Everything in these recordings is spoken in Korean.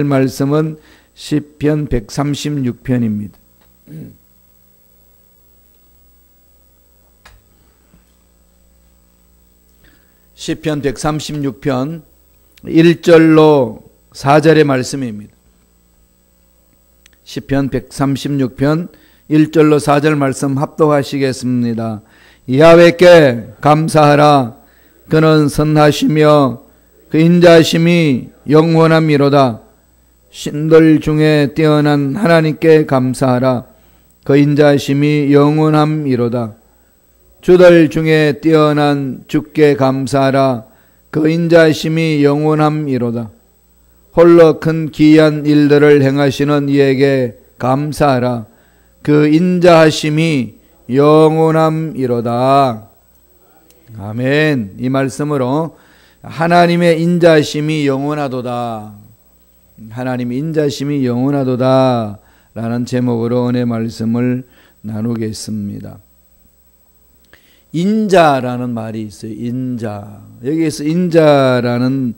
말씀은 시편 136편입니다. 시편 136편 1절로 4절의 말씀입니다. 시편 136편 1절로 4절 말씀 합독하시겠습니다. 야훼께 감사하라. 그는 선하시며 그 인자심이 영원함이로다. 신들 중에 뛰어난 하나님께 감사하라. 그 인자심이 영원함이로다. 주들 중에 뛰어난 주께 감사하라. 그 인자심이 영원함이로다. 홀로 큰 기이한 일들을 행하시는 이에게 감사하라. 그 인자하심이 영원함이로다. 아멘. 이 말씀으로 하나님의 인자심이 영원하도다. 하나님의 인자심이 영원하도다 라는 제목으로 은혜 말씀을 나누겠습니다. 인자라는 말이 있어요. 인자. 여기에서 인자라는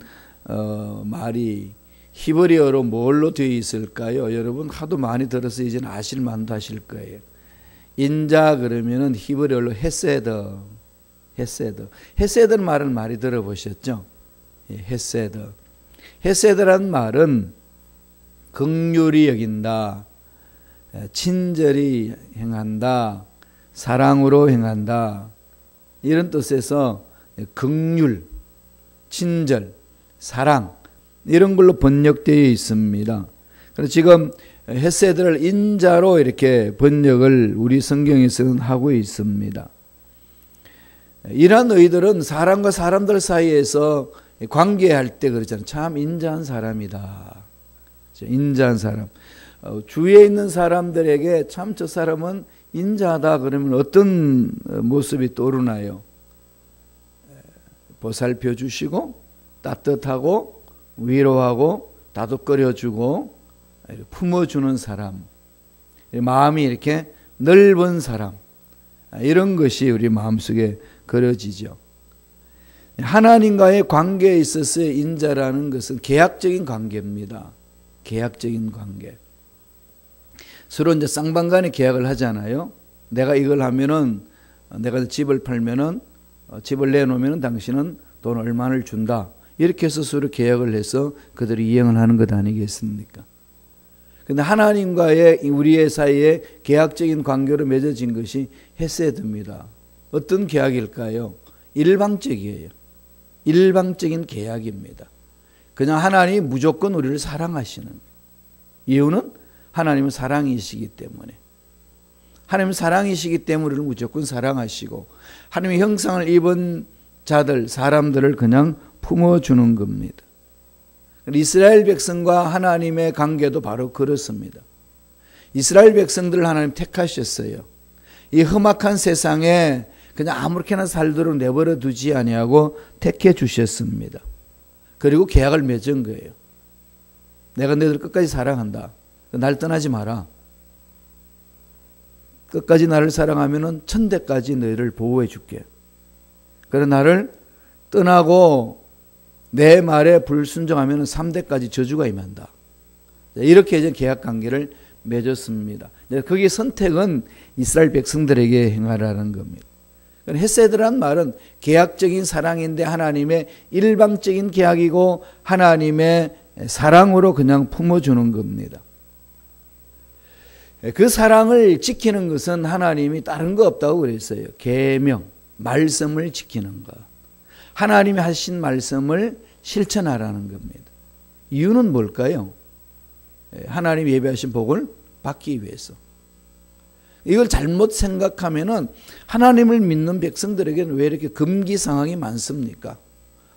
말이 히브리어로 뭘로 되어 있을까요? 여러분 하도 많이 들어서 이제는 아실 만도 하실 거예요. 인자 그러면은 히브리어로 헤세드. 헤세드는 말은 많이 들어보셨죠? 헤세드. 헤세드란 말은 긍휼히 여긴다, 친절히 행한다, 사랑으로 행한다, 이런 뜻에서 긍휼, 친절, 사랑 이런 걸로 번역되어 있습니다. 그래서 지금 헤세드를 인자로 이렇게 번역을 우리 성경에서는 하고 있습니다. 이런 의들은 사람과 사람들 사이에서 관계할 때 그러잖아요. 참 인자한 사람이다. 인자한 사람. 주위에 있는 사람들에게 참 저 사람은 인자하다 그러면 어떤 모습이 떠오르나요? 보살펴 주시고 따뜻하고 위로하고 다독거려 주고 품어주는 사람, 마음이 이렇게 넓은 사람, 이런 것이 우리 마음속에 그려지죠. 하나님과의 관계에 있어서의 인자라는 것은 계약적인 관계입니다. 계약적인 관계. 서로 이제 쌍방간에 계약을 하잖아요. 내가 이걸 하면은, 내가 집을 팔면은, 집을 내놓으면은 당신은 돈 얼마를 준다. 이렇게 해서 서로 계약을 해서 그들이 이행을 하는 것 아니겠습니까? 근데 하나님과의 우리의 사이에 계약적인 관계로 맺어진 것이 헤세드입니다. 어떤 계약일까요? 일방적이에요. 일방적인 계약입니다. 그냥 하나님이 무조건 우리를 사랑하시는 거예요. 이유는 하나님은 사랑이시기 때문에. 하나님은 사랑이시기 때문에 우리를 무조건 사랑하시고 하나님의 형상을 입은 자들, 사람들을 그냥 품어주는 겁니다. 이스라엘 백성과 하나님의 관계도 바로 그렇습니다. 이스라엘 백성들을 하나님 택하셨어요. 이 험악한 세상에 그냥 아무렇게나 살도록 내버려 두지 아니하고 택해 주셨습니다. 그리고 계약을 맺은 거예요. 내가 너희들 끝까지 사랑한다. 날 떠나지 마라. 끝까지 나를 사랑하면은 천대까지 너희를 보호해 줄게. 그래 나를 떠나고 내 말에 불순종하면은 3대까지 저주가 임한다. 이렇게 이제 계약 관계를 맺었습니다. 거기에 선택은 이스라엘 백성들에게 행하라는 겁니다. 헤세드란 말은 계약적인 사랑인데 하나님의 일방적인 계약이고 하나님의 사랑으로 그냥 품어주는 겁니다. 그 사랑을 지키는 것은 하나님이 다른 거 없다고 그랬어요. 계명, 말씀을 지키는 것. 하나님이 하신 말씀을 실천하라는 겁니다. 이유는 뭘까요? 하나님이 예비하신 복을 받기 위해서. 이걸 잘못 생각하면은 하나님을 믿는 백성들에게는 왜 이렇게 금기 상황이 많습니까?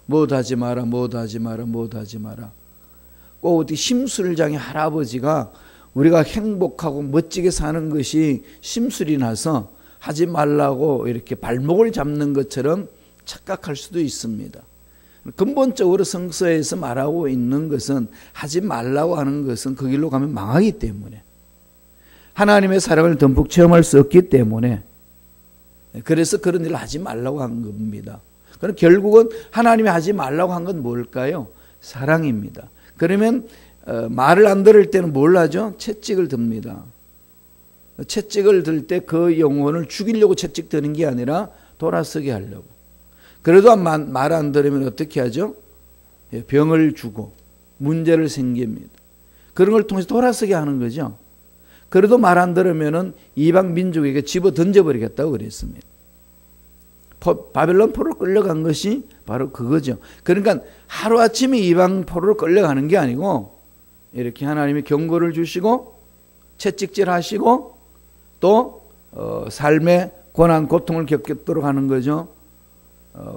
못하지 마라, 못하지 마라, 못하지 마라. 꼭 어디 심술장의 할아버지가 우리가 행복하고 멋지게 사는 것이 심술이 나서 하지 말라고 이렇게 발목을 잡는 것처럼 착각할 수도 있습니다. 근본적으로 성서에서 말하고 있는 것은 하지 말라고 하는 것은 그 길로 가면 망하기 때문에 하나님의 사랑을 듬뿍 체험할 수 없기 때문에 그래서 그런 일을 하지 말라고 한 겁니다. 그럼 결국은 하나님이 하지 말라고 한 건 뭘까요? 사랑입니다. 그러면 말을 안 들을 때는 뭘 하죠? 채찍을 듭니다. 채찍을 들 때 그 영혼을 죽이려고 채찍 드는 게 아니라 돌아서게 하려고. 그래도 말 안 들으면 어떻게 하죠? 병을 주고 문제를 생깁니다. 그런 걸 통해서 돌아서게 하는 거죠. 그래도 말 안 들으면은 이방 민족에게 집어 던져버리겠다고 그랬습니다. 바벨론 포로로 끌려간 것이 바로 그거죠. 그러니까 하루아침에 이방 포로로 끌려가는 게 아니고 이렇게 하나님이 경고를 주시고 채찍질 하시고 또 삶의 고난 고통을 겪도록 하는 거죠.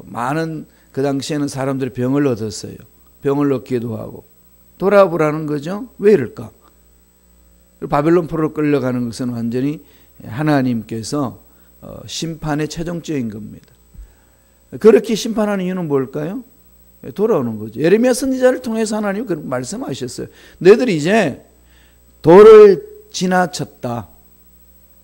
많은 그 당시에는 사람들이 병을 얻었어요. 병을 얻기도 하고 돌아보라는 거죠. 왜 이럴까? 바벨론 포로로 끌려가는 것은 완전히 하나님께서 심판의 최종적인 겁니다. 그렇게 심판하는 이유는 뭘까요? 돌아오는 거죠. 예레미야 선지자를 통해서 하나님이 그렇게 말씀하셨어요. 너희들이 이제 도를 지나쳤다.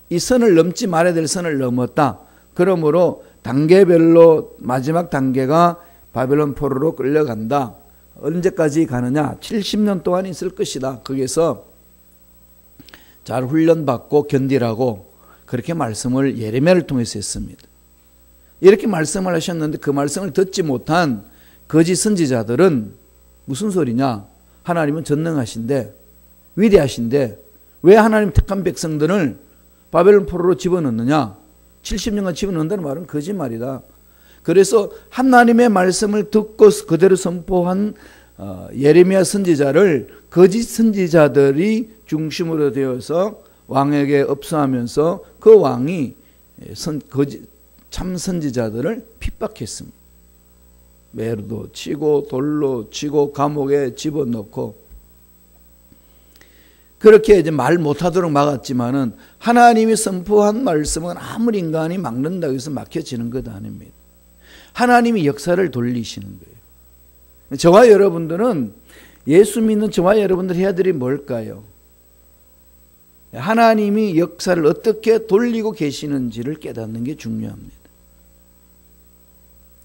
이 선을 넘지 말아야 될 선을 넘었다. 그러므로 단계별로 마지막 단계가 바벨론 포로로 끌려간다. 언제까지 가느냐? 70년 동안 있을 것이다. 거기서 잘 훈련받고 견디라고 그렇게 말씀을 예레미야를 통해서 했습니다. 이렇게 말씀을 하셨는데 그 말씀을 듣지 못한 거짓 선지자들은 무슨 소리냐? 하나님은 전능하신데 위대하신데 왜 하나님 택한 백성들을 바벨론 포로로 집어넣느냐? 70년간 집어넣는다는 말은 거짓말이다. 그래서 하나님의 말씀을 듣고 그대로 선포한 예레미야 선지자를 거짓 선지자들이 중심으로 되어서 왕에게 업소하면서 그 왕이 참 선지자들을 핍박했습니다. 매로도 치고 돌로 치고 감옥에 집어넣고 그렇게 이제 말 못하도록 막았지만은 하나님이 선포한 말씀은 아무리 인간이 막는다고 해서 막혀지는 것 아닙니다. 하나님이 역사를 돌리시는 거예요. 저와 여러분들은 예수 믿는 저와 여러분들 해야 될 일이 뭘까요? 하나님이 역사를 어떻게 돌리고 계시는지를 깨닫는 게 중요합니다.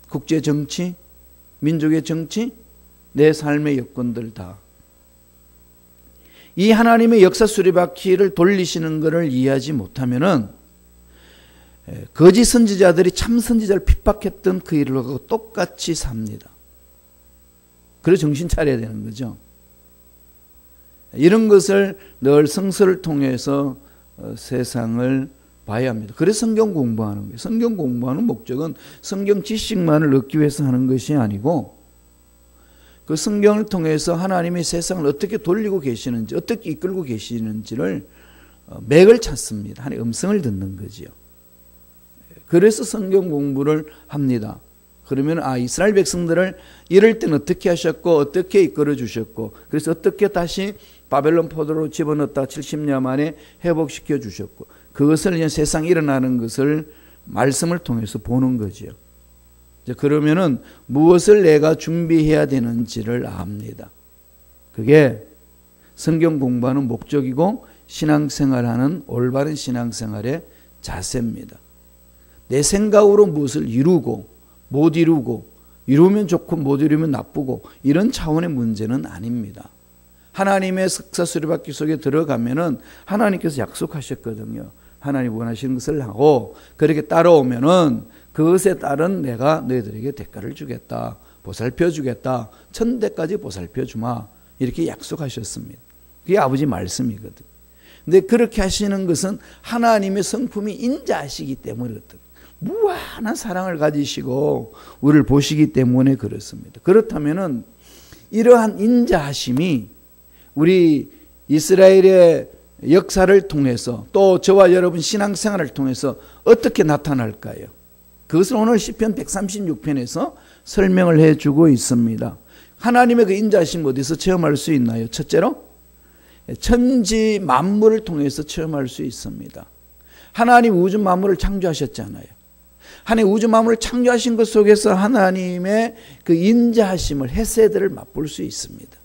국제 정치, 민족의 정치, 내 삶의 여건들 다. 이 하나님의 역사 수리바퀴를 돌리시는 것을 이해하지 못하면은 거짓 선지자들이 참 선지자를 핍박했던 그 일을 하고 똑같이 삽니다. 그래서 정신 차려야 되는 거죠. 이런 것을 늘 성서를 통해서 세상을 봐야 합니다. 그래서 성경 공부하는 거예요. 성경 공부하는 목적은 성경 지식만을 얻기 위해서 하는 것이 아니고 그 성경을 통해서 하나님이 세상을 어떻게 돌리고 계시는지 어떻게 이끌고 계시는지를 맥을 찾습니다. 하나님의 음성을 듣는 거지요. 그래서 성경 공부를 합니다. 그러면 이스라엘 백성들을 이럴 때는 어떻게 하셨고 어떻게 이끌어 주셨고 그래서 어떻게 다시 바벨론 포로로 집어넣었다 70년 만에 회복시켜 주셨고 그것을 이제 세상에 일어나는 것을 말씀을 통해서 보는 거지요. 그러면은 무엇을 내가 준비해야 되는지를 압니다. 그게 성경 공부하는 목적이고 신앙생활하는 올바른 신앙생활의 자세입니다. 내 생각으로 무엇을 이루고 못 이루고 이루면 좋고 못 이루면 나쁘고 이런 차원의 문제는 아닙니다. 하나님의 역사 수리바퀴 속에 들어가면은 하나님께서 약속하셨거든요. 하나님 원하시는 것을 하고 그렇게 따라오면은 그것에 따른 내가 너희들에게 대가를 주겠다. 보살펴 주겠다. 천대까지 보살펴 주마. 이렇게 약속하셨습니다. 그게 아버지 말씀이거든. 근데 그렇게 하시는 것은 하나님의 성품이 인자하시기 때문에 그렇다. 무한한 사랑을 가지시고 우리를 보시기 때문에 그렇습니다. 그렇다면은 이러한 인자하심이 우리 이스라엘의 역사를 통해서 또 저와 여러분 신앙생활을 통해서 어떻게 나타날까요? 그것을 오늘 시편 136편에서 설명을 해주고 있습니다. 하나님의 그 인자하심 어디서 체험할 수 있나요? 첫째로 천지 만물을 통해서 체험할 수 있습니다. 하나님 우주 만물을 창조하셨잖아요. 하나님 우주 만물을 창조하신 것 속에서 하나님의 그 인자하심을 헤세드를 맛볼 수 있습니다.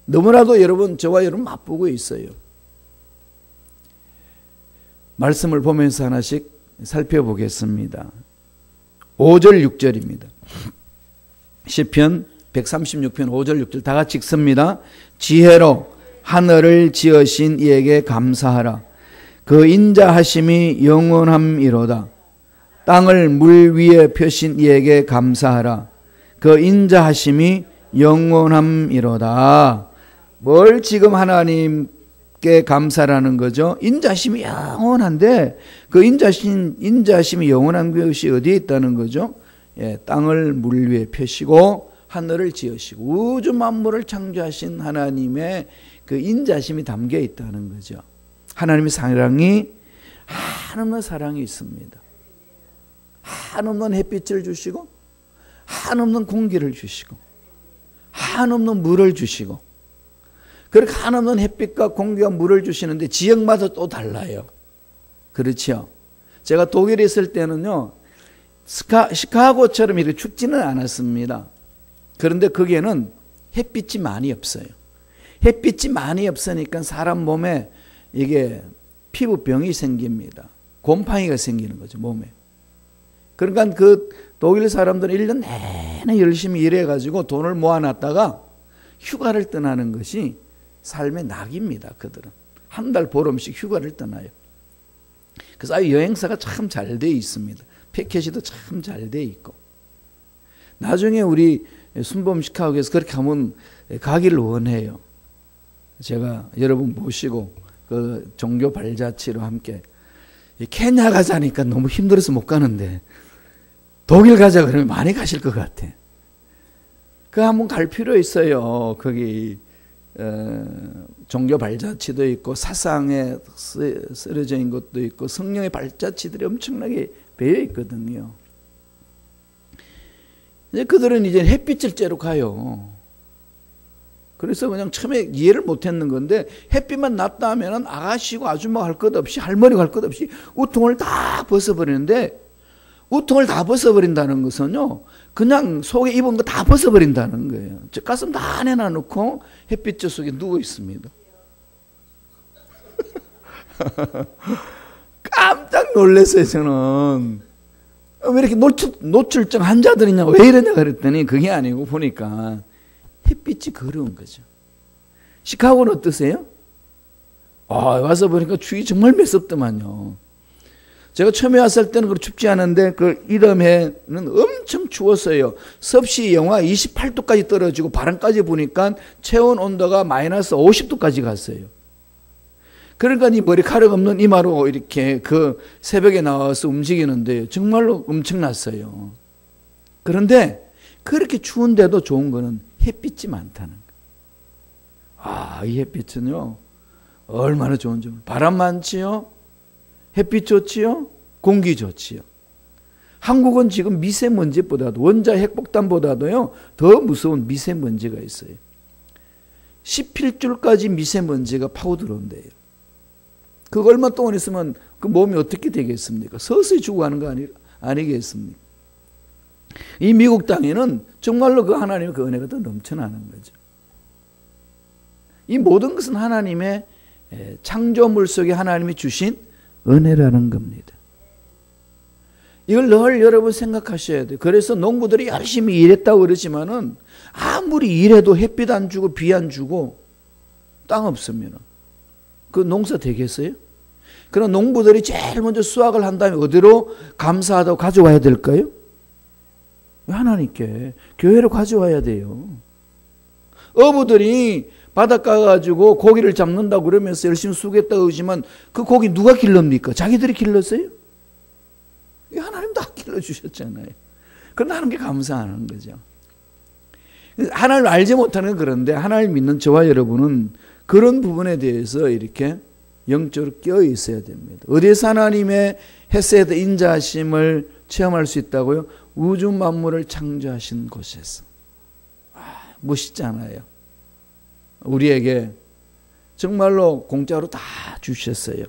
너무나도 여러분 저와 여러분 맛보고 있어요. 말씀을 보면서 하나씩 살펴보겠습니다. 5절 6절입니다. 시편 136편 5절 6절 다 같이 읽습니다. 지혜로 하늘을 지으신 이에게 감사하라. 그 인자하심이 영원함이로다. 땅을 물 위에 펴신 이에게 감사하라. 그 인자하심이 영원함이로다. 뭘 지금 하나님께 감사라는 거죠? 인자하심이 영원한데 그 인자하심이 영원한 것이 어디에 있다는 거죠? 예, 땅을 물 위에 펴시고 하늘을 지으시고 우주 만물을 창조하신 하나님의 그 인자심이 담겨 있다는 거죠. 하나님의 사랑이 한없는 사랑이 있습니다. 한없는 햇빛을 주시고 한없는 공기를 주시고 한없는 물을 주시고 그렇게 한없는 햇빛과 공기와 물을 주시는데 지역마다 또 달라요. 그렇죠? 제가 독일에 있을 때는요, 시카고처럼 이렇게 춥지는 않았습니다. 그런데 거기에는 햇빛이 많이 없어요. 햇빛이 많이 없으니까 사람 몸에 이게 피부병이 생깁니다. 곰팡이가 생기는 거죠, 몸에. 그러니까 그 독일 사람들은 1년 내내 열심히 일해가지고 돈을 모아놨다가 휴가를 떠나는 것이 삶의 낙입니다, 그들은. 한 달 보름씩 휴가를 떠나요. 그래서 여행사가 참 잘 돼 있습니다. 패키지도 참 잘 돼 있고. 나중에 우리 순범 시카고에서 그렇게 하면 가기를 원해요. 제가 여러분 모시고 그 종교 발자취로 함께 케냐 가자니까 너무 힘들어서 못 가는데 독일 가자 그러면 많이 가실 것 같아. 그 한번 갈 필요 있어요. 거기 종교 발자취도 있고 사상에 쓰여져 있는 것도 있고 성령의 발자취들이 엄청나게 배어 있거든요. 그들은 이제 햇빛을 쬐러 가요. 그래서 그냥 처음에 이해를 못했는 건데 햇빛만 났다 하면 아가씨고 아줌마 할 것 없이 할머니가 할 것 없이 우통을 다 벗어버리는데 우통을 다 벗어버린다는 것은요 그냥 속에 입은 거 다 벗어버린다는 거예요. 저 가슴 다 내놔놓고 햇빛 속에 누워 있습니다. 깜짝 놀랐어요. 저는 왜 이렇게 노출증 환자들이냐 왜 이러냐 그랬더니 그게 아니고 보니까 햇빛이 그리운 거죠. 시카고는 어떠세요? 와서 보니까 추위 정말 매섭더만요. 제가 처음에 왔을 때는 그렇게 춥지 않은데 그 이듬해는 엄청 추웠어요. 섭씨 영하 28도까지 떨어지고 바람까지 부니까 체온 온도가 마이너스 50도까지 갔어요. 그러니까 이 머리카락 없는 이마로 이렇게 그 새벽에 나와서 움직이는데 정말로 엄청났어요. 그런데 그렇게 추운데도 좋은 거는 햇빛이 많다는 거예요. 이 햇빛은요 얼마나 좋은지. 바람 많지요? 햇빛 좋지요? 공기 좋지요? 한국은 지금 미세먼지보다도 원자 핵폭탄보다도요 더 무서운 미세먼지가 있어요. 10필줄까지 미세먼지가 파고 들어온대요. 그거 얼마 동안 있으면 그 몸이 어떻게 되겠습니까? 서서히 죽어가는 거 아니겠습니까? 이 미국 땅에는 정말로 그 하나님의 그 은혜가 더 넘쳐나는 거죠. 이 모든 것은 하나님의 창조물 속에 하나님이 주신 은혜라는 겁니다. 이걸 늘 여러분 생각하셔야 돼요. 그래서 농부들이 열심히 일했다고 그러지만은 아무리 일해도 햇빛 안 주고 비 안 주고 땅 없으면 그 농사 되겠어요? 그럼 농부들이 제일 먼저 수확을 한 다음에 어디로 감사하다고 가져와야 될까요? 하나님께 교회로 가져와야 돼요. 어부들이 바닷가 가지고 고기를 잡는다고 그러면서 열심히 수겠다고 그러지만 그 고기 누가 길릅니까? 자기들이 길렀어요? 하나님 다 길러주셨잖아요. 그런데 하나님께 감사하는 거죠. 하나님을 알지 못하는 건 그런데 하나님을 믿는 저와 여러분은 그런 부분에 대해서 이렇게 영적으로 깨어 있어야 됩니다. 어디에서 하나님의 헤세드 인자하심을 체험할 수 있다고요? 우주 만물을 창조하신 곳에서. 멋있잖아요. 우리에게 정말로 공짜로 다 주셨어요.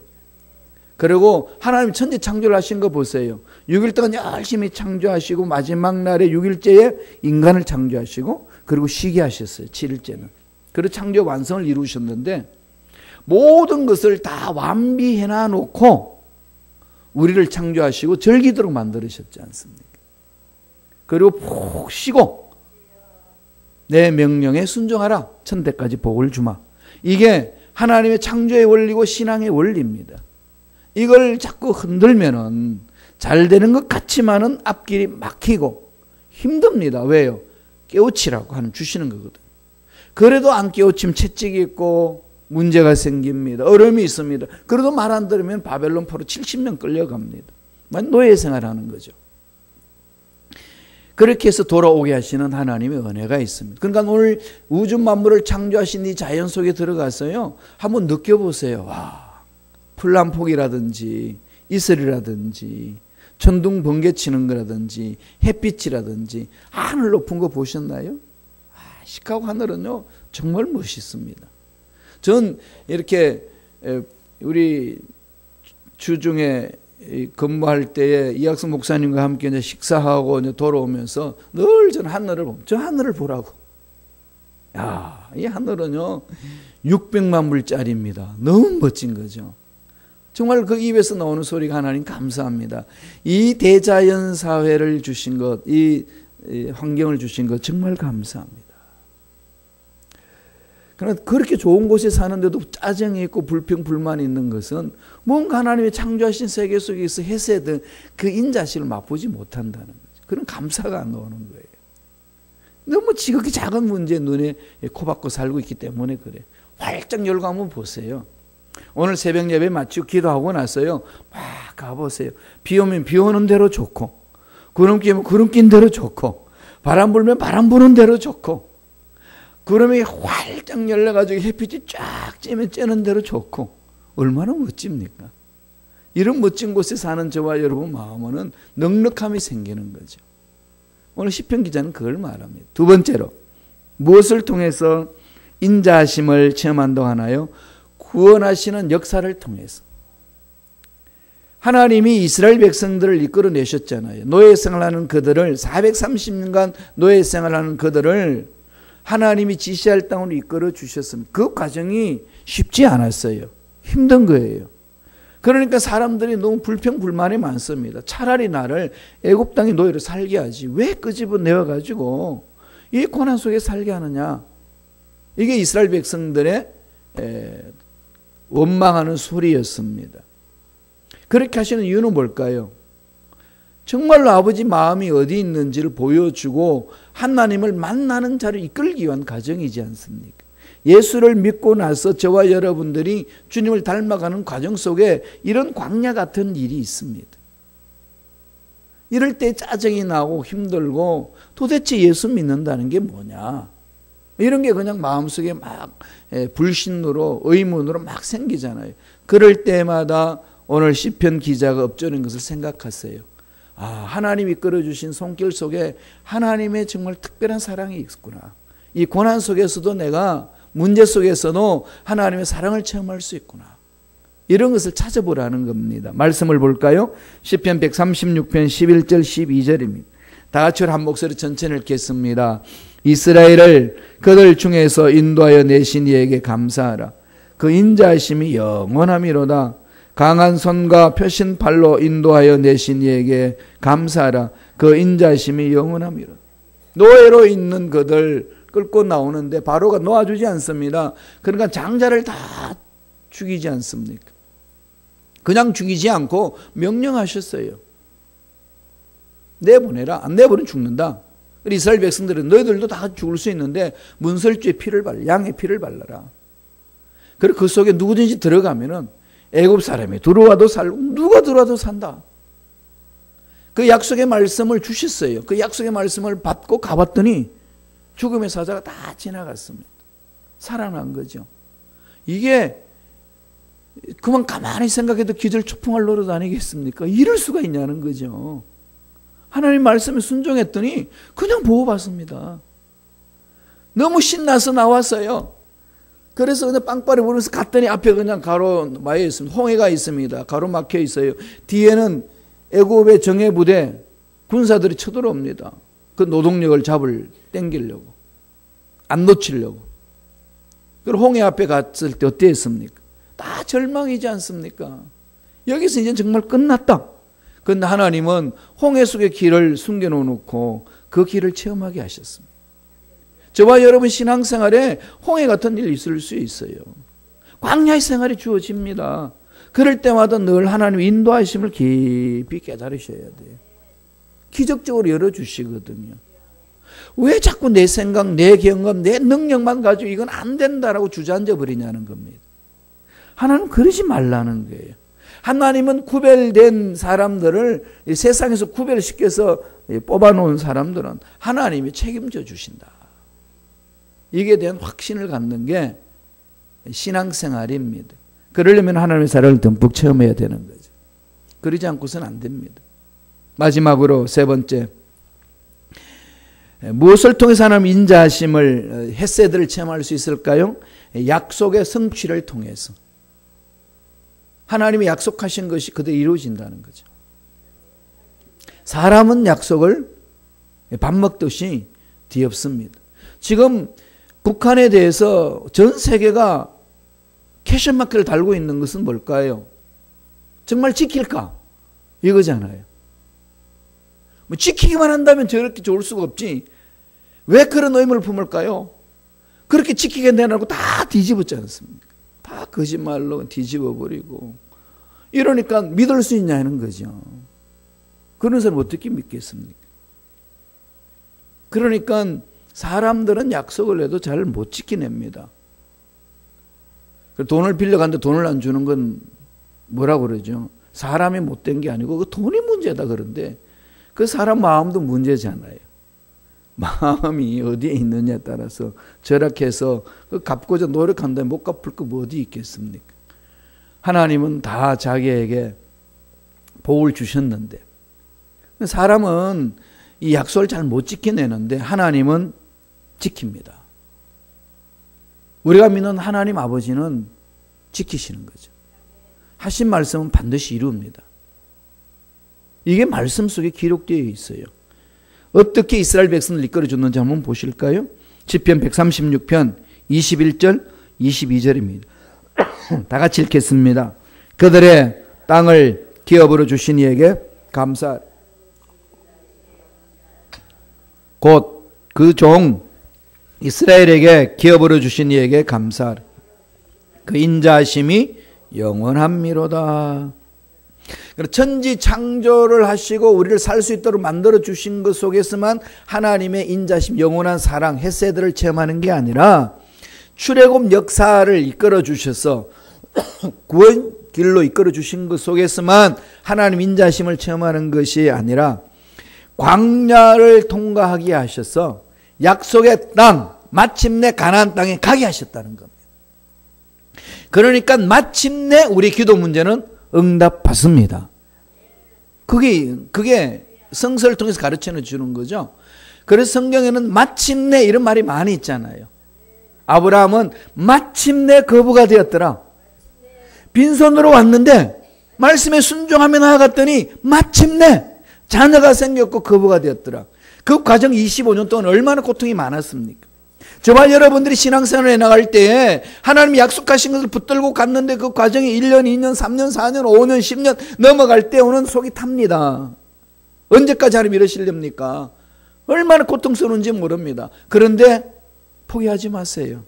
그리고 하나님 천지 창조를 하신 거 보세요. 6일 동안 열심히 창조하시고 마지막 날에 6일째에 인간을 창조하시고 그리고 쉬게 하셨어요. 7일째는. 그리고 창조 완성을 이루셨는데 모든 것을 다 완비해 놔놓고 우리를 창조하시고 즐기도록 만들으셨지 않습니까? 그리고 푹 쉬고 내 명령에 순종하라. 천대까지 복을 주마. 이게 하나님의 창조의 원리고 신앙의 원리입니다. 이걸 자꾸 흔들면은 잘 되는 것 같지만은 앞길이 막히고 힘듭니다. 왜요? 깨우치라고 하는 주시는 거거든. 그래도 안 깨우치면 채찍이 있고 문제가 생깁니다. 어려움이 있습니다. 그래도 말 안 들으면 바벨론 포로 70년 끌려갑니다. 노예 생활하는 거죠. 그렇게 해서 돌아오게 하시는 하나님의 은혜가 있습니다. 그러니까 오늘 우주 만물을 창조하신 이 자연 속에 들어가서요, 한번 느껴보세요. 와, 풀난폭이라든지 이슬이라든지 천둥 번개 치는 거라든지 햇빛이라든지 하늘 높은 거 보셨나요? 시카고 하늘은요 정말 멋있습니다. 전 이렇게 우리 주중에 근무할 때에 이학성 목사님과 함께 이제 식사하고 이제 돌아오면서 늘 저는 하늘을 보면 저 하늘을 보라고. 야, 이 하늘은요 600만 불짜리입니다. 너무 멋진 거죠. 정말 그 입에서 나오는 소리가 하나님 감사합니다. 이 대자연 사회를 주신 것, 이 환경을 주신 것 정말 감사합니다. 그러나 그렇게 좋은 곳에 사는데도 짜증이 있고 불평, 불만이 있는 것은 뭔가 하나님의 창조하신 세계 속에서 헤세드 그 인자심을 맛보지 못한다는 거죠. 그런 감사가 안 나오는 거예요. 너무 지극히 작은 문제에 눈에 코박고 살고 있기 때문에 그래요. 활짝 열고 한번 보세요. 오늘 새벽 예배 마치고 기도하고 나서요, 막 가보세요. 비 오면 비 오는 대로 좋고, 구름 끼면 구름 낀 대로 좋고, 바람 불면 바람 부는 대로 좋고, 구름이 활짝 열려가지고 햇빛이 쫙 쬐면 쬐는 대로 좋고, 얼마나 멋집니까? 이런 멋진 곳에 사는 저와 여러분 마음은 넉넉함이 생기는 거죠. 오늘 시편 기자는 그걸 말합니다. 두 번째로, 무엇을 통해서 인자하심을 체험한다고 하나요? 구원하시는 역사를 통해서. 하나님이 이스라엘 백성들을 이끌어내셨잖아요. 노예 생활하는 그들을 430년간 노예 생활하는 그들을 하나님이 지시할 땅으로 이끌어 주셨습니다. 그 과정이 쉽지 않았어요. 힘든 거예요. 그러니까 사람들이 너무 불평불만이 많습니다. 차라리 나를 애굽 땅의 노예로 살게 하지 왜 끄집어내어 가지고 이 고난 속에 살게 하느냐. 이게 이스라엘 백성들의 원망하는 소리였습니다. 그렇게 하시는 이유는 뭘까요? 정말로 아버지 마음이 어디 있는지를 보여주고 하나님을 만나는 자를 이끌기 위한 과정이지 않습니까? 예수를 믿고 나서 저와 여러분들이 주님을 닮아가는 과정 속에 이런 광야 같은 일이 있습니다. 이럴 때 짜증이 나고 힘들고 도대체 예수 믿는다는 게 뭐냐? 이런 게 그냥 마음속에 막 불신으로 의문으로 막 생기잖아요. 그럴 때마다 오늘 시편 기자가 읊조린 것을 생각하세요. 아, 하나님이 이끌어주신 손길 속에 하나님의 정말 특별한 사랑이 있구나. 이 고난 속에서도 내가 문제 속에서도 하나님의 사랑을 체험할 수 있구나. 이런 것을 찾아보라는 겁니다. 말씀을 볼까요? 시편 136편 11절 12절입니다. 다 같이 한 목소리 전체를 읽겠습니다. 이스라엘을 그들 중에서 인도하여 내신 이에게 감사하라. 그 인자하심이 영원함이로다. 강한 손과 펴신 팔로 인도하여 내신 이에게 감사하라. 그 인자하심이 영원함이로다. 노예로 있는 그들 끌고 나오는데 바로가 놓아주지 않습니다. 그러니까 장자를 다 죽이지 않습니까? 그냥 죽이지 않고 명령하셨어요. 내보내라. 안 내보내면 죽는다. 이스라엘 백성들은 너희들도 다 죽을 수 있는데 문설주의 피를 발라, 양의 피를 발라라. 그리고 그 속에 누구든지 들어가면은 애굽 사람이 들어와도 살고 누가 들어와도 산다. 그 약속의 말씀을 주셨어요. 그 약속의 말씀을 받고 가봤더니 죽음의 사자가 다 지나갔습니다. 살아난 거죠. 이게 그만 가만히 생각해도 기절초풍할 노릇 아니겠습니까? 이럴 수가 있냐는 거죠. 하나님 말씀에 순종했더니 그냥 보호받습니다. 너무 신나서 나왔어요. 그래서 그냥 빵빠레 부르면서 갔더니 앞에 그냥 가로막혀 있습니다. 홍해가 있습니다. 가로막혀 있어요. 뒤에는 애굽의 정예부대 군사들이 쳐들어옵니다. 그 노동력을 땡기려고. 안 놓치려고. 그리고 홍해 앞에 갔을 때 어땠습니까? 다 절망이지 않습니까? 여기서 이제 정말 끝났다. 그런데 하나님은 홍해 속의 길을 숨겨놓고 그 길을 체험하게 하셨습니다. 저와 여러분 신앙생활에 홍해 같은 일이 있을 수 있어요. 광야의 생활이 주어집니다. 그럴 때마다 늘 하나님 인도하심을 깊이 깨달으셔야 돼요. 기적적으로 열어주시거든요. 왜 자꾸 내 생각, 내 경험, 내 능력만 가지고 이건 안 된다라고 주저앉아 버리냐는 겁니다. 하나님 그러지 말라는 거예요. 하나님은 구별된 사람들을 세상에서 구별시켜서 뽑아놓은 사람들은 하나님이 책임져 주신다. 이게 대한 확신을 갖는 게 신앙생활입니다. 그러려면 하나님의 사랑을 듬뿍 체험해야 되는 거죠. 그러지 않고서는 안 됩니다. 마지막으로 세 번째, 무엇을 통해서 하나님 인자하심을 헤세드를 체험할 수 있을까요? 약속의 성취를 통해서. 하나님이 약속하신 것이 그대로 이루어진다는 거죠. 사람은 약속을 밥 먹듯이 뒤엎습니다. 지금 북한에 대해서 전 세계가 캐션마크를 달고 있는 것은 뭘까요? 정말 지킬까? 이거잖아요. 뭐 지키기만 한다면 저렇게 좋을 수가 없지. 왜 그런 의무를 품을까요? 그렇게 지키게 내놓고 다 뒤집었지 않습니까? 다 거짓말로 뒤집어버리고. 이러니까 믿을 수 있냐는 거죠. 그런 사람 어떻게 믿겠습니까? 그러니까 사람들은 약속을 해도 잘 못 지켜냅니다. 돈을 빌려갔는데 돈을 안 주는 건 뭐라고 그러죠? 사람이 못된 게 아니고 그 돈이 문제다 그런데 그 사람 마음도 문제잖아요. 마음이 어디에 있느냐에 따라서 절약해서 그 갚고자 노력한다면 못 갚을 거 뭐 어디 있겠습니까? 하나님은 다 자기에게 복을 주셨는데 사람은 이 약속을 잘 못 지켜내는데 하나님은 지킵니다. 우리가 믿는 하나님 아버지는 지키시는 거죠. 하신 말씀은 반드시 이루옵니다. 이게 말씀 속에 기록되어 있어요. 어떻게 이스라엘 백성을 이끌어줬는지 한번 보실까요? 시편 136편 21절 22절입니다. 다 같이 읽겠습니다. 그들의 땅을 기업으로 주신 이에게 감사. 곧 그 종 이스라엘에게 기업으로 주신 이에게 감사하라. 그 인자하심이 영원함이로다. 천지 창조를 하시고 우리를 살 수 있도록 만들어 주신 것 속에서만 하나님의 인자심, 영원한 사랑, 헤세드를 체험하는 게 아니라 출애굽 역사를 이끌어 주셔서 구원 길로 이끌어 주신 것 속에서만 하나님 인자심을 체험하는 것이 아니라 광야를 통과하게 하셔서 약속의 땅, 마침내 가나안 땅에 가게 하셨다는 겁니다. 그러니까 마침내 우리 기도 문제는 응답받습니다. 그게 성서를 통해서 가르쳐 주는 거죠. 그래서 성경에는 마침내 이런 말이 많이 있잖아요. 아브라함은 마침내 거부가 되었더라. 빈손으로 왔는데 말씀에 순종하며 나아갔더니 마침내 자녀가 생겼고 거부가 되었더라. 그 과정 25년 동안 얼마나 고통이 많았습니까? 저와 여러분들이 신앙생활에 나갈 때에 하나님이 약속하신 것을 붙들고 갔는데 그 과정이 1년, 2년, 3년, 4년, 5년, 10년 넘어갈 때 오는 속이 탑니다. 언제까지 하나님 이러시렵니까? 얼마나 고통스러운지 모릅니다. 그런데 포기하지 마세요.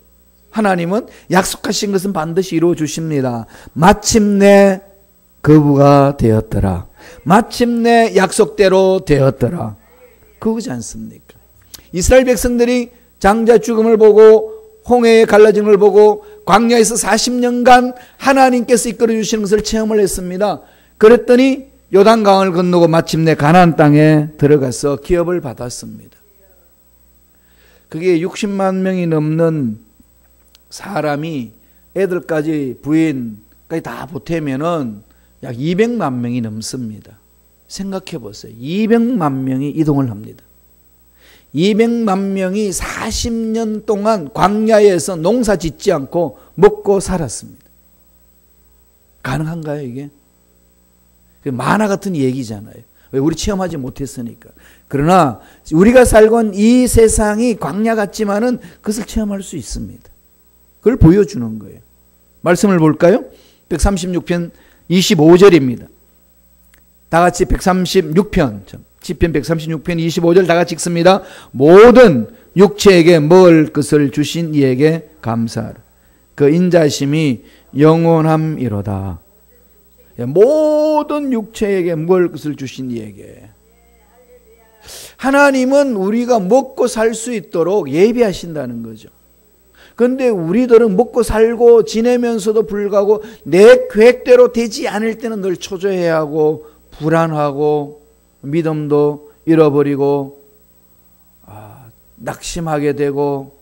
하나님은 약속하신 것은 반드시 이루어 주십니다. 마침내 거부가 되었더라. 마침내 약속대로 되었더라. 그거지 않습니까? 이스라엘 백성들이 장자 죽음을 보고 홍해에 갈라진 걸 보고 광야에서 40년간 하나님께서 이끌어 주시는 것을 체험을 했습니다. 그랬더니 요단강을 건너고 마침내 가나안 땅에 들어가서 기업을 받았습니다. 그게 60만 명이 넘는 사람이 애들까지 부인까지 다 보태면은 약 200만 명이 넘습니다. 생각해 보세요. 200만 명이 이동을 합니다. 200만 명이 40년 동안 광야에서 농사 짓지 않고 먹고 살았습니다. 가능한가요, 이게? 만화 같은 얘기잖아요. 왜? 우리 체험하지 못했으니까. 그러나 우리가 살고 이 세상이 광야 같지만은 그것을 체험할 수 있습니다. 그걸 보여주는 거예요. 말씀을 볼까요? 136편 25절입니다. 다 같이 136편 시편 136편 25절 다 같이 읽습니다. 모든 육체에게 먹을 것을 주신 이에게 감사하라. 그 인자심이 영원함이로다. 모든 육체에게 먹을 것을 주신 이에게. 하나님은 우리가 먹고 살 수 있도록 예비하신다는 거죠. 그런데 우리들은 먹고 살고 지내면서도 불구하고 내 계획대로 되지 않을 때는 늘 초조해하고 불안하고 믿음도 잃어버리고 낙심하게 되고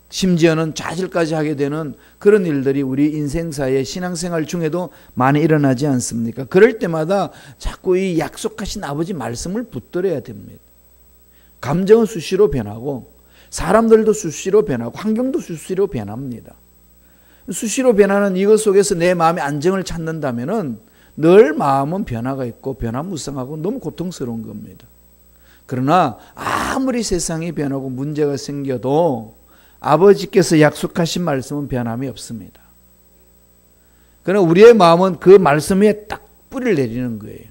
심지어는 좌절까지 하게 되는 그런 일들이 우리 인생사의 신앙생활 중에도 많이 일어나지 않습니까? 그럴 때마다 자꾸 이 약속하신 아버지 말씀을 붙들어야 됩니다. 감정은 수시로 변하고 사람들도 수시로 변하고 환경도 수시로 변합니다. 수시로 변하는 이것 속에서 내 마음의 안정을 찾는다면은 늘 마음은 변화가 있고 변화무쌍하고 너무 고통스러운 겁니다. 그러나 아무리 세상이 변하고 문제가 생겨도 아버지께서 약속하신 말씀은 변함이 없습니다. 그러나 우리의 마음은 그 말씀 위에 딱 뿌리를 내리는 거예요.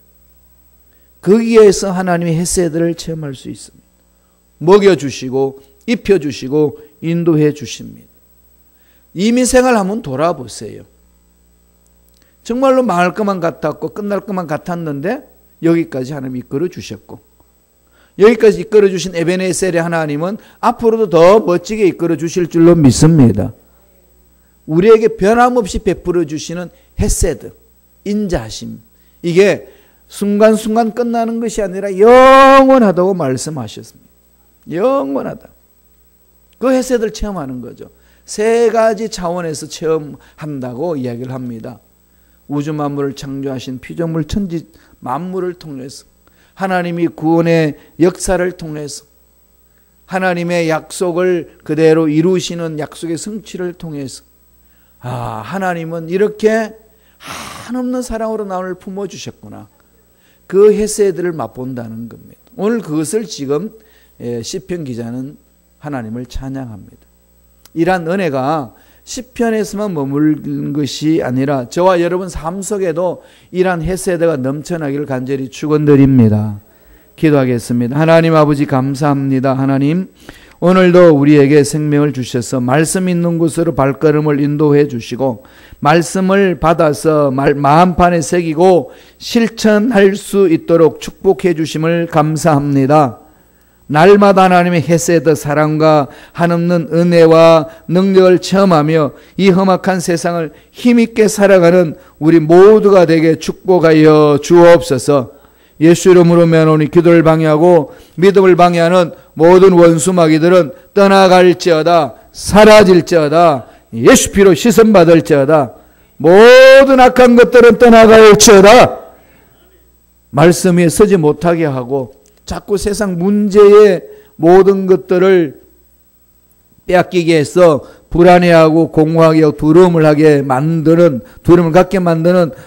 거기에서 하나님의 헤세드를 체험할 수 있습니다. 먹여주시고 입혀주시고 인도해 주십니다. 이민생활 한번 돌아보세요. 정말로 망할 것만 같았고 끝날 것만 같았는데 여기까지 하나님 이끌어 주셨고 여기까지 이끌어 주신 에베네셀의 하나님은 앞으로도 더 멋지게 이끌어 주실 줄로 믿습니다. 우리에게 변함없이 베풀어 주시는 헤세드, 인자하심, 이게 순간순간 끝나는 것이 아니라 영원하다고 말씀하셨습니다. 영원하다. 그 헤세드를 체험하는 거죠. 세 가지 차원에서 체험한다고 이야기를 합니다. 우주 만물을 창조하신 피조물 천지 만물을 통해서 하나님이 구원의 역사를 통해서 하나님의 약속을 그대로 이루시는 약속의 성취를 통해서 하나님은 이렇게 한없는 사랑으로 나를 품어주셨구나. 그 헤세드를 맛본다는 겁니다. 오늘 그것을 지금 시편 기자는 하나님을 찬양합니다. 이러한 은혜가 시편에서만 머무른 것이 아니라 저와 여러분 삶 속에도 이러한 헤세드가 넘쳐나기를 간절히 축원드립니다. 기도하겠습니다. 하나님 아버지 감사합니다. 하나님 오늘도 우리에게 생명을 주셔서 말씀 있는 곳으로 발걸음을 인도해 주시고 말씀을 받아서 마음판에 새기고 실천할 수 있도록 축복해 주심을 감사합니다. 날마다 하나님의 헤세드 사랑과 한없는 은혜와 능력을 체험하며 이 험악한 세상을 힘있게 살아가는 우리 모두가 되게 축복하여 주옵소서. 예수 이름으로 면오니 기도를 방해하고 믿음을 방해하는 모든 원수마귀들은 떠나갈지어다 사라질지어다 예수 피로 씻음받을지어다 모든 악한 것들은 떠나갈지어다 말씀 위에 서지 못하게 하고 자꾸 세상 문제의 모든 것들을 빼앗기게 해서 불안해하고 공허하게 하고 두려움을 갖게 만드는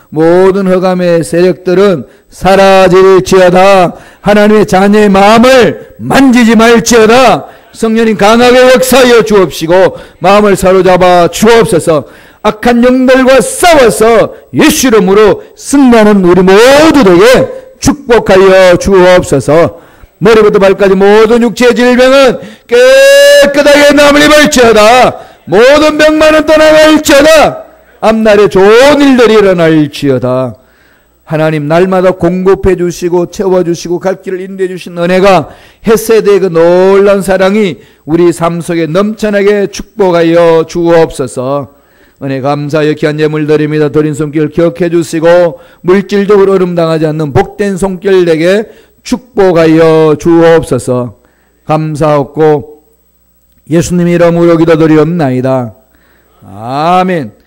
모든 흑암의 세력들은 사라질지어다. 하나님의 자녀의 마음을 만지지 말지어다. 성령님 강하게 역사하여 주옵시고 마음을 사로잡아 주옵소서. 악한 영들과 싸워서 예수 이름으로 승리하는 우리 모두에게 축복하여 주옵소서. 머리부터 발까지 모든 육체의 질병은 깨끗하게 남을 입을지어다. 모든 병만은 떠나갈지어다. 앞날에 좋은 일들이 일어날지어다. 하나님 날마다 공급해 주시고 채워주시고 갈 길을 인도해 주신 은혜가 헤세드의 그 놀라운 사랑이 우리 삶 속에 넘쳐나게 축복하여 주옵소서. 은혜 감사하여 귀한 예물 드립니다. 드린 손길 기억해 주시고 물질적으로 어름당하지 않는 복된 손길 내게 축복하여 주옵소서. 감사하고 예수님 이름으로 기도드리옵나이다. 아멘.